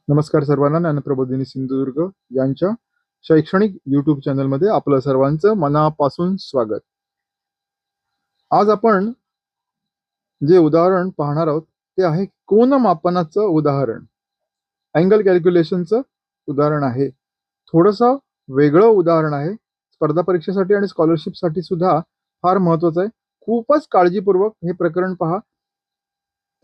नमस्कार सर्वांना. ज्ञानप्रबोधिनी सिंधुदुर्ग यांच्या शैक्षणिक यूट्यूब चॅनलमध्ये आपलं सर्वांचं मनापासून स्वागत. आज आपण जे उदाहरण पाहणार आहोत ते आहे कोनमापनाचं उदाहरण. अँगल कॅल्क्युलेशनचं उदाहरण आहे. थोडंसं वेगळं उदाहरण आहे. स्पर्धा परीक्षेसाठी आणि स्कॉलरशिपसाठी सुद्धा फार महत्त्वाचं आहे. खूपच काळजीपूर्वक हे प्रकरण पहा.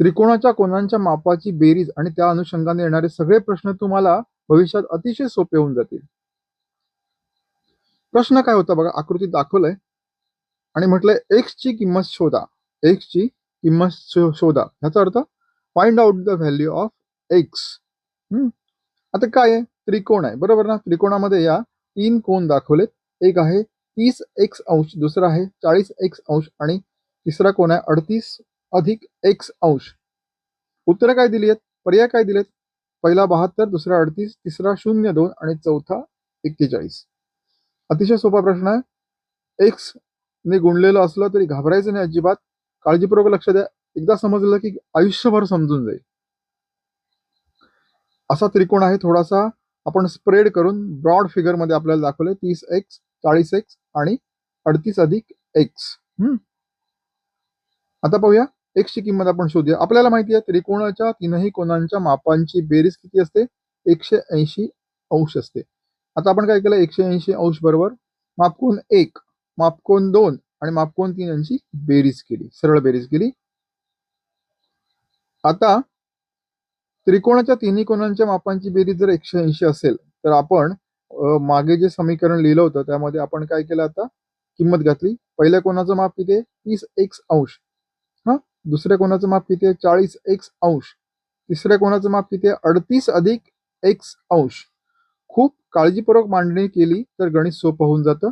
त्रिकोणाच्या कोनांच्या मापाची बेरीज आणि त्या अनुषंगाने येणारे सगळे प्रश्न तुम्हाला भविष्यात अतिशय सोपे होऊन जातील. प्रश्न काय होता बघा, आकृतीत दाखवलंय आणि म्हटलंय एक्स ची किंमत शोधा. एक्स ची किंमत शोधा ह्याचा अर्थ find out the value of x. आता काय आहे, त्रिकोण आहे बरोबर ना. त्रिकोणामध्ये या 3 कोन दाखवलेत. एक आहे 30x°, दुसरा आहे 40x° आणि तिसरा कोन आहे 38+x°. उत्तरं काय दिली आहेत, पर्याय काय दिलेत? पहिला 72, दुसरा 38, तिसरा 02 आणि चौथा 41. अतिशय सोपा प्रश्न आहे. एक्स ने गुणलेलं असलं तरी घाबरायचं नाही अजिबात. काळजीपूर्वक लक्ष द्या. एकदा समजलं की आयुष्यभर समजून जाईल. असा त्रिकोण आहे. थोडासा आपण स्प्रेड करून ब्रॉड फिगर मध्ये आपल्याला दाखवले 30x, 40x आणि 38+x. आता पाहूया एक्स ची किंमत आपण शोधूया. आपल्याला माहिती आहे त्रिकोणाच्या तीनही कोनांच्या मापांची बेरीज किती असते? 180° असते. आता आपण काय केलं, 180° बरोबर मापकोन 1, मापकोन 2 आणि मापकोन 3 यांची बेरीज केली, सरळ बेरीज केली. आता त्रिकोणाच्या तिन्ही कोनांच्या मापांची बेरीज जर 180 असेल तर आपण मागे जे समीकरण लिहिलं होतं त्यामध्ये आपण काय केलं, आता किंमत घातली. पहिल्या कोनाचं माप किती आहे? 30x°. दुसऱ्या कोनाचं माप किती आहे? 40x°. तिसऱ्या कोनाचं माप किती आहे? 38+x°. खूप काळजीपूर्वक मांडणी केली तर गणित सोपं होऊन जातं.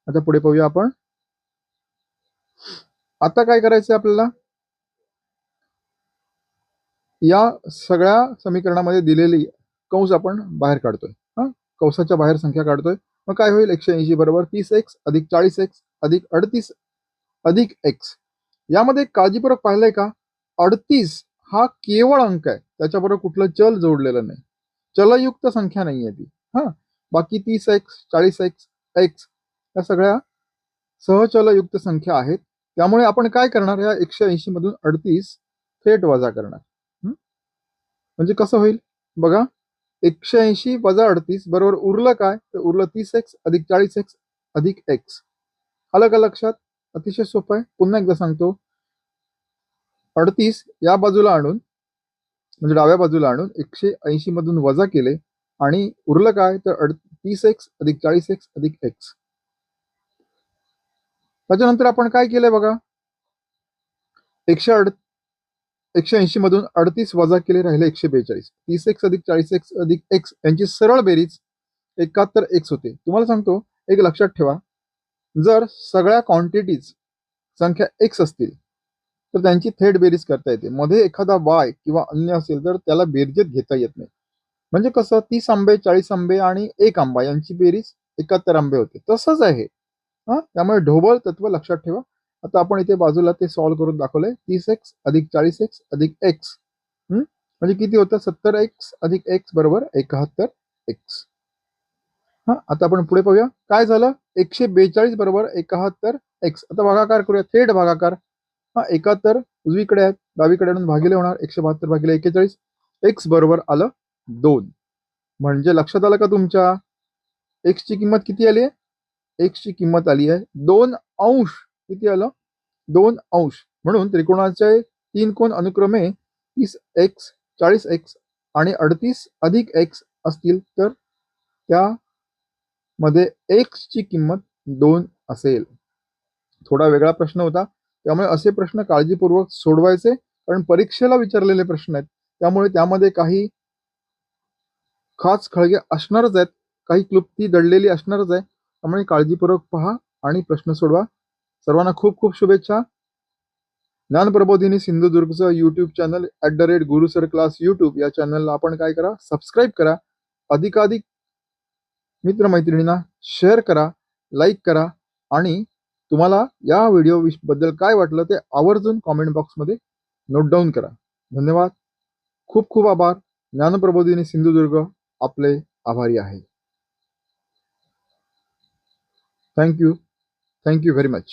आता पुढे पाहूया आपण. आता काय करायचं आपल्याला, या सगळ्या समीकरणामध्ये दिलेली कंस आपण बाहेर काढतोय. कंसाच्या बाहेर संख्या काढतोय. मग काय होईल? 180 बरोबर 30x अधिक 40x अधिक 38+x. यामध्ये काळजीपूर्वक पाहिलंय का, 38 हा केवळ अंक आहे, त्याच्याबरोबर कुठलं चल जोडलेलं नाही, चलयुक्त संख्या नाहीये ती. बाकी 30x, 40x, x या सगळ्या सहचलयुक्त संख्या आहेत. त्यामुळे आपण काय करणार, या 180 मधून 38 थेट वजा करणार. म्हणजे कसं होईल बघा, 180 वजा 38 बरोबर उरलं काय, तर उरलं 30x अधिक 40x अधिक x. आलं का लक्षात? अतिशय सोपं आहे. पुन्हा एकदा सांगतो, 38 या बाजूला आणून म्हणजे डाव्या बाजूला आणून 180 मधून वजा केले आणि उरलं काय, तर 30x अधिक 40x अधिक x. त्याच्यानंतर आपण काय केलंय बघा, 180 मधून 38 वजा केले, राहिले 142. 30x अधिक 40x अधिक x यांची सरळ बेरीज 71x होते. तुम्हाला सांगतो, एक लक्षात ठेवा, जर सगळ्या क्वांटिटीज संख्या x असतील तर त्यांची थेट बेरीज करता येते. मध्ये एखादा y किंवा अन्य असेल तर त्याला बेरजेत घेता येत नाही. म्हणजे कसं, 30 आंबे, 40 आंबे आणि 1 आंबा यांची बेरीज 71 आंबे होते. तसंच आहे. त्यामुळे ढोबळ तत्व लक्षात ठेवा. आता आपण इथे बाजूला ते सॉल्व्ह करून दाखवलंय. 30x अधिक 40x अधिक x म्हणजे किती होतं? 70x अधिक x बरोबर 71x. आता आपण पुढे पाहूया काय झालं. 142 बरोबर 71x. आता भागाकार करूया, थेट भागाकार. 71 उजवीकडे आहेत, डावीकडे आणून भागिले होणार 172 भागिले 41. x बरोबर आलं 2. म्हणजे लक्षात आलं का तुमच्या, x ची किंमत किती आली आहे? x ची किंमत आली आहे 2°. किती आलं? 2°. म्हणून त्रिकोणाचे 3 कोन अनुक्रमे 30x, 40x आणि 38+x असतील तर त्यामध्ये x ची किंमत 2 असेल. थोडा वेगळा प्रश्न होता, त्यामुळे असे प्रश्न काळजीपूर्वक सोडवायचे, कारण परीक्षेला विचारलेले प्रश्न आहेत. त्यामुळे त्यामध्ये काही खास खळगे असणारच आहेत, काही क्लुप्ती दडलेली असणारच आहे. त्यामुळे काळजीपूर्वक पहा आणि प्रश्न सोडवा. सर्वांना खूप खूप शुभेच्छा. ज्ञानप्रबोधिनी सिंधुदुर्गचं यूट्यूब चॅनल @गुरुसर क्लास यूट्यूब या चॅनलला आपण काय करा, सबस्क्राईब करा. अधिकाधिक मित्रमैत्रिणींना शेअर करा, लाईक करा आणि तुम्हाला या व्हिडिओ बद्दल काय वाटलं ते आवर्जून कॉमेंट बॉक्समध्ये नोट डाऊन करा. धन्यवाद. खूप खूप आभार. ज्ञानप्रबोधिनी सिंधुदुर्ग आपले आभारी आहे. Thank you very much.